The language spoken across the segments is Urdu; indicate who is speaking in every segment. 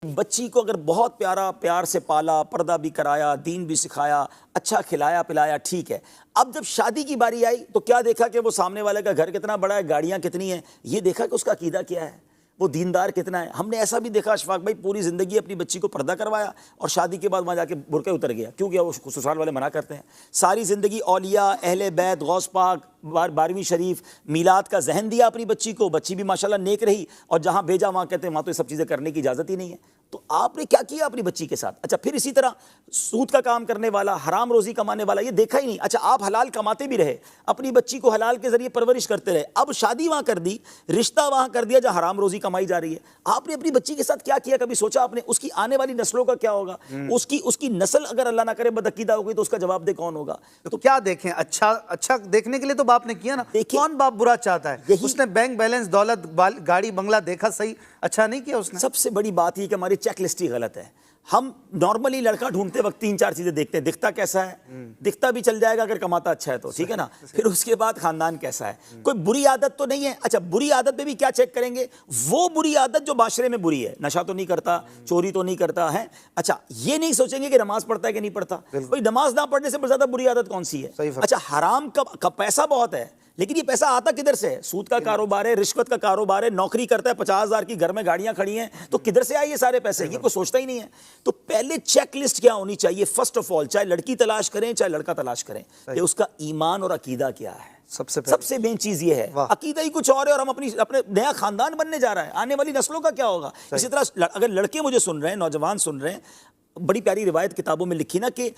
Speaker 1: بچی کو اگر بہت پیار سے پالا، پردہ بھی کرایا، دین بھی سکھایا، اچھا کھلایا پلایا، ٹھیک ہے۔ اب جب شادی کی باری آئی تو کیا دیکھا کہ وہ سامنے والے کا گھر کتنا بڑا ہے، گاڑیاں کتنی ہیں، یہ دیکھا کہ اس کا عقیدہ کیا ہے، وہ دیندار کتنا ہے۔ ہم نے ایسا بھی دیکھا اشفاق بھائی، پوری زندگی اپنی بچی کو پردہ کروایا اور شادی کے بعد وہاں جا کے برقعے اتر گیا، کیوں گیا؟ وہ سسرال والے منع کرتے ہیں۔ ساری زندگی اولیاء، اہل بیت، غوث پاک، 12ویں شریف، میلاد کا ذہن دیا اپنی بچی کو، بچی بھی ماشاءاللہ نیک رہی، اور جہاں بھیجا وہاں کہتے ہیں وہاں تو یہ سب چیزیں کرنے کی اجازت ہی نہیں ہے۔ تو آپ نے کیا کیا اپنی بچی کے ساتھ؟ اچھا پھر اسی طرح سود کا کام کرنے والا، حرام روزی کمانے والا، یہ دیکھا ہی نہیں۔ اچھا آپ حلال کماتے بھی رہے، اپنی بچی کو حلال کے ذریعے پرورش کرتے رہے، اب شادی وہاں کر دی، رشتہ وہاں کر دیا جہاں حرام روزی کمائی جا رہی ہے۔ آپ نے اپنی بچی کے ساتھ کیا کیا؟ کبھی سوچا آپ نے اس کی آنے والی نسلوں کا کیا ہوگا؟ اس کی نسل اگر اللہ نہ کرے بدعقیدہ ہو گئی تو اس کا جواب دہ کون ہوگا؟
Speaker 2: تو کیا دیکھیں؟ اچھا دیکھنے کے لیے تو باپ نے کیا نا، کون باپ برا چاہتا ہے؟ اس نے بینک بیلنس، دولت، گاڑی بنگلہ دیکھا، صحیح اچھا نہیں کیا اس نے۔
Speaker 1: سب سے بڑی بات یہ کہ ہماری چیک لسٹ ہی غلط ہے۔ ہم نارملی لڑکا ڈھونڈتے وقت 3-4 چیزیں دیکھتے ہیں، دکھتا کیسا ہے، دکھتا بھی چل جائے گا اگر کماتا اچھا ہے تو، ٹھیک ہے نا، پھر اس کے بعد خاندان کیسا ہے، کوئی بری عادت تو نہیں ہے۔ اچھا بری عادت پہ بھی کیا چیک کریں گے؟ وہ بری عادت جو معاشرے میں بری ہے، نشہ تو نہیں کرتا، چوری تو نہیں کرتا ہے۔ اچھا یہ نہیں سوچیں گے کہ نماز پڑھتا ہے کہ نہیں پڑھتا، کوئی نماز نہ پڑھنے سے زیادہ بری عادت کون سی ہے؟ اچھا حرام کا پیسہ بہت ہے، لیکن یہ پیسہ آتا کدھر سے ہے؟ سود کا کاروبار ہے، رشوت کا کاروبار ہے، نوکری کرتا ہے 50,000 کی، گھر میں گاڑیاں کھڑی ہیں، تو کدھر سے آئے یہ سارے پیسے؟ یہ کوئی سوچتا ہی نہیں ہے۔ تو پہلے چیک لسٹ کیا ہونی چاہیے؟ فرسٹ آف آل، چاہے لڑکی تلاش کریں چاہے لڑکا تلاش کریں، کہ اس کا ایمان اور عقیدہ کیا ہے۔ سب سے مین چیز یہ ہے، عقیدہ ہی کچھ اور ہے اور ہم اپنے نیا خاندان بننے جا رہا ہے، آنے والی نسلوں کا کیا ہوگا؟ اسی طرح اگر لڑکے مجھے سن رہے ہیں، نوجوان سن رہے ہیں، بڑی پیاری روایت کتابوں میں لکھی نا کہ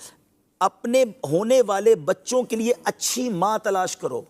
Speaker 1: اپنے ہونے والے بچوں کے لیے اچھی ماں تلاش کرو،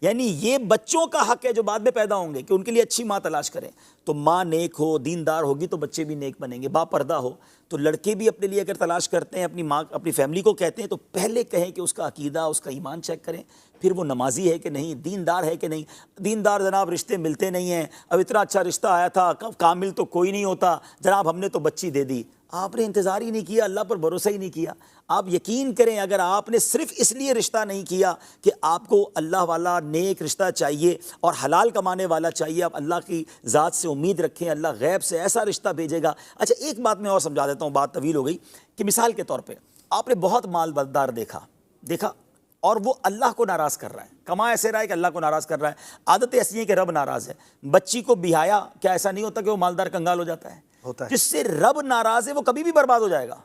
Speaker 1: یعنی یہ بچوں کا حق ہے جو بعد میں پیدا ہوں گے کہ ان کے لیے اچھی ماں تلاش کریں۔ تو ماں نیک ہو، دیندار ہوگی تو بچے بھی نیک بنیں گے، با پردہ ہو۔ تو لڑکے بھی اپنے لیے اگر تلاش کرتے ہیں، اپنی ماں، اپنی فیملی کو کہتے ہیں، تو پہلے کہیں کہ اس کا عقیدہ، اس کا ایمان چیک کریں، پھر وہ نمازی ہے کہ نہیں، دیندار ہے کہ نہیں۔ دیندار جناب رشتے ملتے نہیں ہیں، اب اتنا اچھا رشتہ آیا تھا، کامل تو کوئی نہیں ہوتا جناب، ہم نے تو بچی دے دی۔ آپ نے انتظار ہی نہیں کیا، اللہ پر بھروسہ ہی نہیں کیا۔ آپ یقین کریں اگر آپ نے صرف اس لیے رشتہ نہیں کیا کہ آپ کو اللہ والا نیک رشتہ چاہیے اور حلال کمانے والا چاہیے، آپ اللہ کی ذات سے امید رکھیں، اللہ غیب سے ایسا رشتہ بھیجے گا۔ اچھا ایک بات میں اور سمجھا دیتا ہوں، بات طویل ہو گئی، کہ مثال کے طور پہ آپ نے بہت مالدار دیکھا اور وہ اللہ کو ناراض کر رہا ہے، کما ایسے رہا ہے کہ اللہ کو ناراض کر رہا ہے، عادت ایسی ہے کہ رب ناراض ہے۔ بچی کو بیایا، کیا ایسا نہیں ہوتا کہ وہ مالدار کنگال ہو جاتا ہے؟ جس سے رب ناراض ہے وہ کبھی بھی برباد ہو جائے گا۔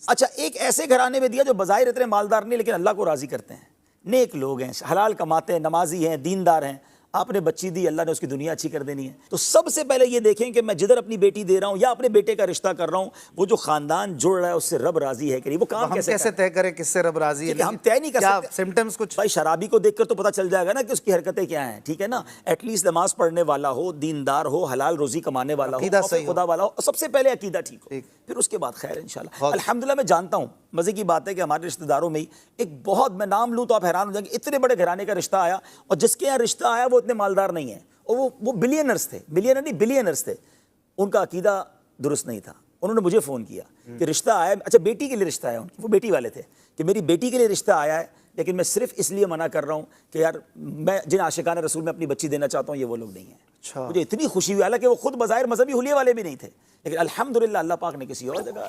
Speaker 1: اچھا ایک ایسے گھرانے میں دیا جو بظاہر اتنے مالدار نہیں لیکن اللہ کو راضی کرتے ہیں، نیک لوگ ہیں، حلال کماتے ہیں، نمازی ہیں، دیندار ہیں، آپ نے بچی دی، اللہ نے اس کی دنیا اچھی کر دینی ہے۔ تو سب سے پہلے یہ دیکھیں کہ میں جدھر اپنی بیٹی دے رہا ہوں یا اپنے بیٹے کا رشتہ کر رہا ہوں، وہ جو خاندان جڑ رہا ہے اس سے رب راضی ہے کہ نہیں۔ وہ کام کیسے
Speaker 2: طے کریں کس سے رب راضی ہے؟
Speaker 1: ہم طے نہیں کر سکتے۔
Speaker 2: سمپٹمز کچھ
Speaker 1: بھائی شرابی کو دیکھ کر تو پتہ چل جائے گا نا کہ اس کی حرکتیں کیا ہیں، ٹھیک ہے نا۔ ایٹ لیسٹ نماز پڑھنے والا ہو، دیندار ہو، حلال روزی کمانے والا ہو، خدا والا ہو، سب سے پہلے عقیدہ ٹھیک ہو، پھر اس کے بعد خیر انشاءاللہ۔ الحمدللہ میں جانتا ہوں، مزے کی بات ہے کہ ہمارے رشتہ داروں میں ہی ایک بہت، میں نام لوں تو آپ حیران ہو جائیں گے، اتنے بڑے گھرانے کا رشتہ آیا اور جس کے یہاں رشتہ آیا وہ اتنے مالدار نہیں ہیں، اور وہ بلینرز تھے، بلینرز تھے، ان کا عقیدہ درست نہیں تھا۔ انہوں نے مجھے فون کیا کہ رشتہ آیا، اچھا بیٹی کے لیے رشتہ آیا، وہ بیٹی والے تھے، کہ میری بیٹی کے لیے رشتہ آیا ہے لیکن میں صرف اس لیے منع کر رہا ہوں کہ یار میں جن عاشقان رسول میں اپنی بچی دینا چاہتا ہوں یہ وہ لوگ نہیں ہیں۔ مجھے اتنی خوشی ہوئی، حالانکہ وہ خود بظاہر مذہبی حلیے والے بھی نہیں تھے، لیکن الحمدللہ اللہ پاک نے کسی اور جگہ